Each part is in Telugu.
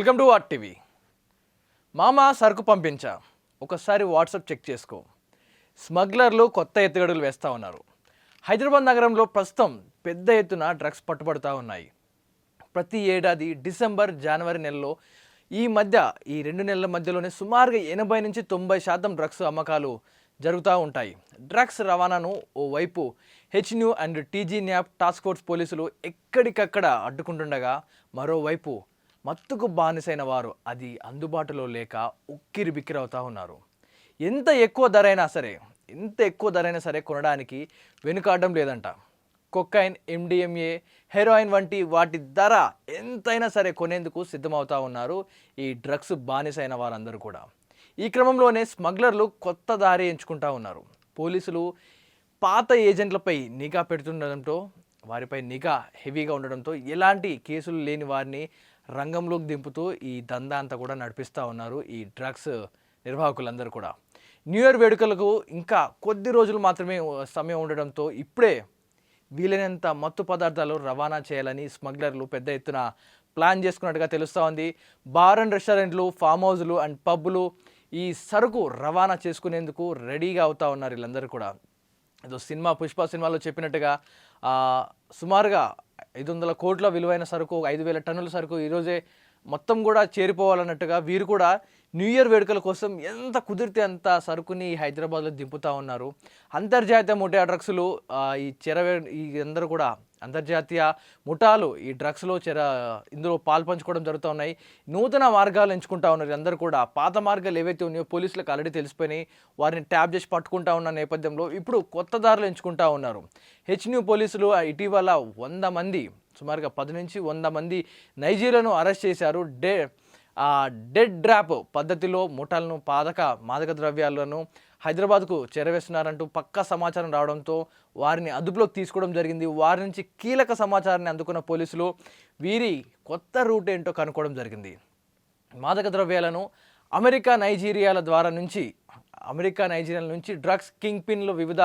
Welcome to RTV. మామ సరుకు పంపించా, ఒకసారి వాట్సాప్ చెక్ చేసుకో. స్మగ్లర్లు కొత్త ఎత్తుగడలు వేస్తూ ఉన్నారు. హైదరాబాద్ నగరంలో ప్రస్తుతం పెద్ద ఎత్తున డ్రగ్స్ పట్టుబడుతూ ఉన్నాయి. ప్రతి ఏడాది డిసెంబర్ జనవరి నెలలో ఈ 2 నెలల మధ్యలోనే సుమారుగా 80 నుంచి 90% డ్రగ్స్ అమ్మకాలు జరుగుతూ ఉంటాయి. డ్రగ్స్ రవాణాను ఓవైపు హెచ్న్యూ and TG NAB task force పోలీసులు ఎక్కడికక్కడ అడ్డుకుంటుండగా, మరోవైపు మత్తుకు బానిసైన వారు అది అందుబాటులో లేక ఉక్కిరి బిక్కిరి అవుతూ ఉన్నారు. ఎంత ఎక్కువ ధరైనా సరే కొనడానికి వెనుకాడడం లేదంట. కొకైన్, ఎండిఎంఏ, హెరాయిన్ వంటి వాటి ధర ఎంతైనా సరే కొనేందుకు సిద్ధమవుతూ ఉన్నారు ఈ డ్రగ్స్ బానిసైన వారందరూ కూడా. ఈ క్రమంలోనే స్మగ్లర్లు కొత్త దారి ఎంచుకుంటూ ఉన్నారు. పోలీసులు పాత ఏజెంట్లపై నిఘా పెడుతుండడంతో, వారిపై నిఘా హెవీగా ఉండడంతో ఎలాంటి కేసులు లేని వారిని రంగంలోకి దింపుతూ ఈ దందా అంతా కూడా నడిపిస్తూ ఉన్నారు ఈ డ్రగ్స్ నిర్వాహకులందరూ కూడా. న్యూ ఇయర్ వేడుకలకు ఇంకా కొద్ది రోజులు మాత్రమే సమయం ఉండడంతో ఇప్పుడే వీలైనంత మత్తు పదార్థాలు రవాణా చేయాలని స్మగ్లర్లు పెద్ద ఎత్తున ప్లాన్ చేసుకున్నట్టుగా తెలుస్తూ ఉంది. బార్ అండ్ రెస్టారెంట్లు, ఫామ్ హౌస్లు అండ్ పబ్బులు ఈ సరుకు రవాణా చేసుకునేందుకు రెడీగా అవుతూ ఉన్నారు వీళ్ళందరూ కూడా. ఏదో పుష్ప సినిమాలో చెప్పినట్టుగా సుమారుగా 500 కోట్ల విలువైన సరుకు, 5,000 టన్నుల సరుకు ఈరోజే మొత్తం కూడా చేరిపోవాలన్నట్టుగా వీరు కూడా న్యూ ఇయర్ వేడుకల కోసం ఎంత కుదిరితే అంత సరుకుని హైదరాబాద్లో దింపుతూ ఉన్నారు. అంతర్జాతీయ ముఠా డ్రగ్స్లు ఈ అందరూ కూడా అంతర్జాతీయ ముఠాలు ఈ డ్రగ్స్లో ఇందులో పాల్పంచుకోవడం జరుగుతూ ఉన్నాయి. నూతన మార్గాలు ఎంచుకుంటా ఉన్నారు. అందరూ కూడా పాత మార్గాలు ఏవైతే ఉన్నాయో పోలీసులకు ఆల్రెడీ తెలిసిపోయినాయి, వారిని ట్యాప్ చేసి పట్టుకుంటా ఉన్న నేపథ్యంలో ఇప్పుడు కొత్త దారులు ఎంచుకుంటా ఉన్నారు. హెచ్న్యూ పోలీసులు ఇటీవల 100 మంది, సుమారుగా 10 నుంచి 100 మంది నైజీరియాను అరెస్ట్ చేశారు. డెడ్ డ్రాప్ పద్ధతిలో ముఠాలను మాదక ద్రవ్యాలను హైదరాబాద్కు చేరవేస్తున్నారంటూ పక్కా సమాచారం రావడంతో వారిని అదుపులోకి తీసుకోవడం జరిగింది. వారి నుంచి కీలక సమాచారాన్ని అందుకున్న పోలీసులు వీరి కొత్త రూట్ ఏంటో కనుక్కోవడం జరిగింది. మాదక ద్రవ్యాలను అమెరికా నైజీరియాల నుంచి డ్రగ్స్ కింగ్ పిన్లు వివిధ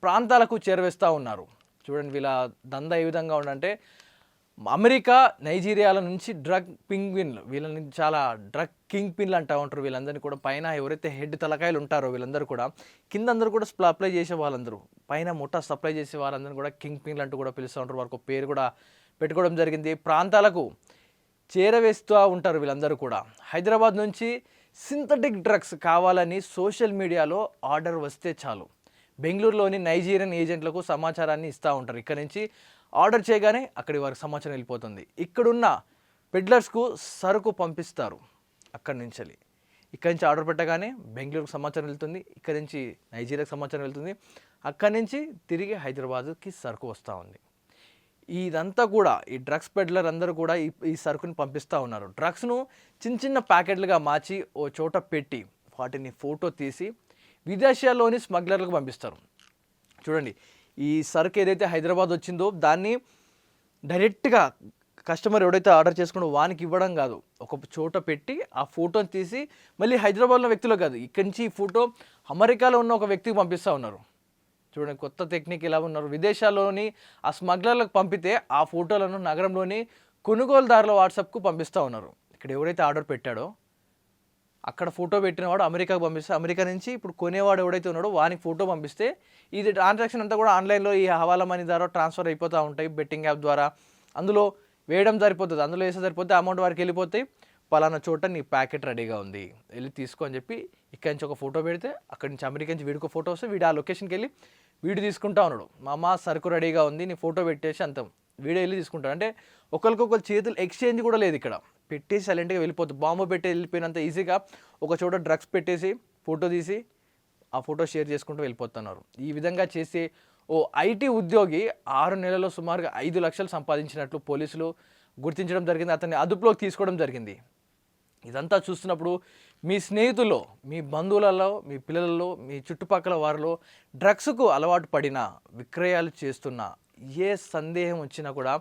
ప్రాంతాలకు చేరవేస్తూ ఉన్నారు. చూడండి వీళ్ళ దందా ఏ విధంగా ఉందంటే, అమెరికా నైజీరియాల నుంచి డ్రగ్ పింగ్విన్లు, వీళ్ళని చాలా డ్రగ్ కింగ్ పిన్లు అంటూ ఉంటారు. వీళ్ళందరినీ కూడా పైన ఎవరైతే హెడ్ తలకాయలు ఉంటారో వీళ్ళందరూ కూడా, కింద అందరూ కూడా సప్లై చేసే వాళ్ళందరూ, పైన ముఠా సప్లై చేసే వాళ్ళందరూ కూడా కింగ్ పిన్లు అంటూ కూడా పిలుస్తూ ఉంటారు. వారికి పేరు కూడా పెట్టుకోవడం జరిగింది. ప్రాంతాలకు చేరవేస్తూ ఉంటారు వీళ్ళందరూ కూడా. హైదరాబాద్ నుంచి సింథటిక్ డ్రగ్స్ కావాలని సోషల్ మీడియాలో ఆర్డర్ వస్తే చాలు బెంగళూరులోని నైజీరియన్ ఏజెంట్లకు సమాచారాన్ని ఇస్తూ ఉంటారు. ఇక్కడ నుంచి ఆర్డర్ చేయగానే అక్కడి వారికి సమాచారం వెళ్ళిపోతుంది. ఇక్కడున్న పెడ్లర్స్కు సరుకు పంపిస్తారు. ఇక్కడి నుంచి ఆర్డర్ పెట్టగానే బెంగళూరుకు సమాచారం వెళ్తుంది, ఇక్కడి నుంచి నైజీరియాకి సమాచారం వెళ్తుంది, అక్కడి నుంచి తిరిగి హైదరాబాద్కి సరుకు వస్తూ ఉంది. ఇదంతా కూడా ఈ డ్రగ్స్ పెడ్లర్ అందరూ కూడా ఈ సరుకుని పంపిస్తూ ఉన్నారు. డ్రగ్స్ను చిన్న ప్యాకెట్లుగా మార్చి ఓ చోట పెట్టి వాటిని ఫోటో తీసి విదేశాల్లోని స్మగ్లర్లకు పంపిస్తారు. చూడండి, ఈ సరుకు ఏదైతే హైదరాబాద్ వచ్చిందో దాన్ని డైరెక్ట్గా కస్టమర్ ఎవడైతే ఆర్డర్ చేసుకున్నాడో వానికి ఇవ్వడం కాదు, ఒక చోట పెట్టి ఆ ఫోటోని తీసి మళ్ళీ హైదరాబాద్లో వ్యక్తిలో కాదు, ఇక్కడి నుంచి ఈ ఫోటో అమెరికాలో ఉన్న ఒక వ్యక్తికి పంపిస్తూ ఉన్నారు. చూడండి కొత్త టెక్నిక్ ఎలా ఉన్నారు. విదేశాల్లోని ఆ స్మగ్లర్లకు పంపితే ఆ ఫోటోలను నగరంలోని కొనుగోలుదారుల వాట్సాప్కు పంపిస్తూ ఉన్నారు. ఇక్కడ ఎవరైతే ఆర్డర్ పెట్టాడో అక్కడ ఫోటో పెట్టినవాడు అమెరికాకు పంపిస్తే, అమెరికా నుంచి ఇప్పుడు కొనేవాడు ఎవడైతే ఉన్నాడో వానికి ఫోటో పంపిస్తే ఇది ట్రాన్సాక్షన్ అంతా కూడా ఆన్లైన్లో ఈ హవాలా మనీ ద్వారా ట్రాన్స్ఫర్ అయిపోతూ ఉంటాయి. బెట్టింగ్ యాప్ ద్వారా అందులో వేయడం సరిపోతుంది, అందులో వేస్తే సరిపోతే అమౌంట్ వారికి వెళ్ళిపోతాయి. పలానా చోట నీ ప్యాకెట్ రెడీగా ఉంది, వెళ్ళి తీసుకో అని చెప్పి ఇక్కడి నుంచి ఒక ఫోటో పెడితే అక్కడి నుంచి అమెరికా నుంచి వీడికి ఫోటో వస్తే వీడు ఆ లొకేషన్కి వెళ్ళి వీడు తీసుకుంటా ఉన్నాడు. మా సరుకు రెడీగా ఉంది, నీ ఫోటో పెట్టేసి అంతం వీడియో వెళ్ళి తీసుకుంటాడు. అంటే ఒకరికొకరు చేతులు ఎక్స్చేంజ్ కూడా లేదు, ఇక్కడ పెట్టేసి సైలెంట్గా వెళ్ళిపోతుంది. బాంబు పెట్టి వెళ్ళిపోయినంత ఈజీగా ఒక చోట డ్రగ్స్ పెట్టేసి ఫోటో తీసి ఆ ఫోటో షేర్ చేసుకుంటూ వెళ్ళిపోతున్నారు. ఈ విధంగా చేసి ఓ ఐటీ ఉద్యోగి 6 నెలల్లో సుమారుగా 5 లక్షలు సంపాదించినట్లు పోలీసులు గుర్తించడం జరిగింది. అతన్ని అదుపులోకి తీసుకోవడం జరిగింది. ఇదంతా చూస్తున్నప్పుడు మీ స్నేహితుల్లో, మీ బంధువులలో, మీ పిల్లలలో, మీ చుట్టుపక్కల వారిలో డ్రగ్స్కు అలవాటు పడిన, విక్రయాలు చేస్తున్న ఏ సందేహం వచ్చినా కూడా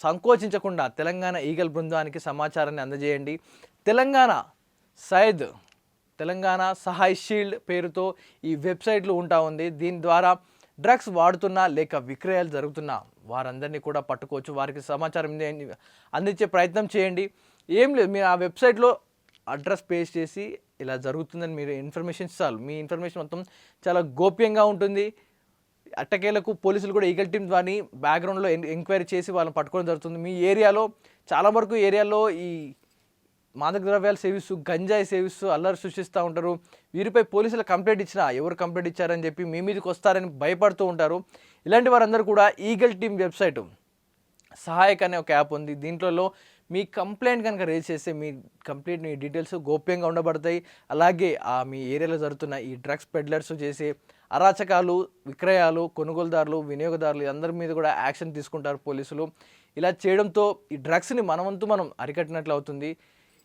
సంకోచించకుండా తెలంగాణ ఈగల్ బృందానికి సమాచారాన్ని అందజేయండి. తెలంగాణ సహాయ్ షీల్డ్ పేరుతో ఈ వెబ్సైట్లు ఉంటా ఉంది. దీని ద్వారా డ్రగ్స్ వాడుతున్నా లేక విక్రయాలు జరుగుతున్నా వారందరినీ కూడా పట్టుకోవచ్చు. వారికి సమాచారం అందించే ప్రయత్నం చేయండి. ఏం లేదు, మీరు ఆ వెబ్సైట్లో అడ్రస్ పేస్ట్ చేసి ఇలా జరుగుతుందని మీరు ఇన్ఫర్మేషన్ చాలు. మీ ఇన్ఫర్మేషన్ మొత్తం చాలా గోప్యంగా ఉంటుంది. అట్టకేలకు పోలీసులు కూడా ఈగల్ టీమ్ ద్వారా బ్యాక్గ్రౌండ్లో ఎంక్వైరీ చేసి వాళ్ళని పట్టుకోవడం జరుగుతుంది. మీ ఏరియాలో చాలా వరకు ఏరియాలో ఈ మాదక ద్రవ్యాలు సేవిస్తూ గంజాయి సేవిస్తూ అల్లరి సృష్టిస్తూ ఉంటారు. వీరిపై పోలీసులు కంప్లైంట్ ఇచ్చినా ఎవరు కంప్లైంట్ ఇచ్చారని చెప్పి మీ మీదకి వస్తారని భయపడుతూ ఉంటారు. ఇలాంటి వారందరూ కూడా ఈగల్ టీమ్ వెబ్సైట్ సహాయక్ అనే ఒక యాప్ ఉంది. దీంట్లో మీ కంప్లైంట్ కనుక రేజ్ చేస్తే మీ కంప్లీట్ మీ డీటెయిల్స్ గోప్యంగా ఉండబడతాయి. అలాగే మీ ఏరియాలో జరుగుతున్న ఈ డ్రగ్స్ పెడ్లర్స్ చేసే అరాచకాలు, విక్రయాలు, కొనుగోలుదారులు, వినియోగదారులు అందరి మీద కూడా యాక్షన్ తీసుకుంటారు పోలీసులు. ఇలా చేయడంతో ఈ డ్రగ్స్ని మనం అరికట్టినట్లు అవుతుంది.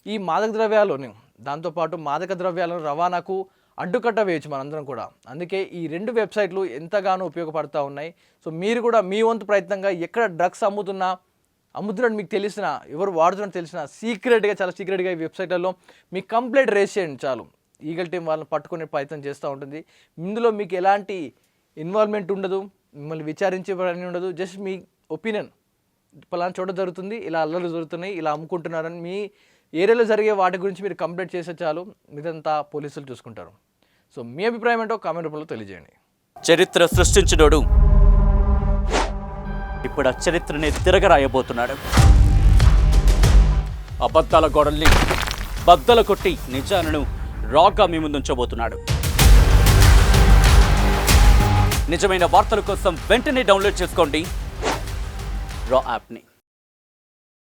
ఈ మాదక ద్రవ్యాలను దాంతోపాటు మాదక ద్రవ్యాలను రవాణాకు అడ్డుకట్ట వేయచ్చు మనందరం కూడా. అందుకే ఈ 2 వెబ్సైట్లు ఎంతగానో ఉపయోగపడుతూ ఉన్నాయి. సో మీరు కూడా మీ వంతు ప్రయత్నంగా ఎక్కడ డ్రగ్స్ అమ్ముతున్నట్టు మీకు తెలిసిన, ఎవరు వాడుతున్నట్టు తెలిసిన చాలా సీక్రెట్గా ఈ వెబ్సైట్లలో మీ కంప్లైంట్ రేస్ చేయండి చాలు. ఈగల్ టీం వాళ్ళని పట్టుకునే ప్రయత్నం చేస్తూ ఉంటుంది. ఇందులో మీకు ఎలాంటి ఇన్వాల్వ్మెంట్ ఉండదు, మిమ్మల్ని విచారించే పని ఉండదు. జస్ట్ మీ ఒపీనియన్, పలానా చోట జరుగుతుంది, ఇలా అల్లర్లు జరుగుతున్నాయి, ఇలా అమ్ముకుంటున్నారని మీ ఏరియాలో జరిగే వాటి గురించి మీరు కంప్లైంట్ చేస్తే చాలు, మిగతా పోలీసులు చూసుకుంటారు. సో మీ అభిప్రాయం ఏంటో కామెంట్ రూపంలో తెలియజేయండి. చరిత్ర సృష్టించినోడు ఇప్పుడు ఆ చరిత్రని తిరగరాయబోతున్నాడు. అబద్ధాల గోడల్ని బద్దల కొట్టి నిజాలను రాగా మీ ముందుంచబోతున్నాడు. నిజమైన వార్తల కోసం వెంటనే డౌన్లోడ్ చేసుకోండి రా యాప్ని.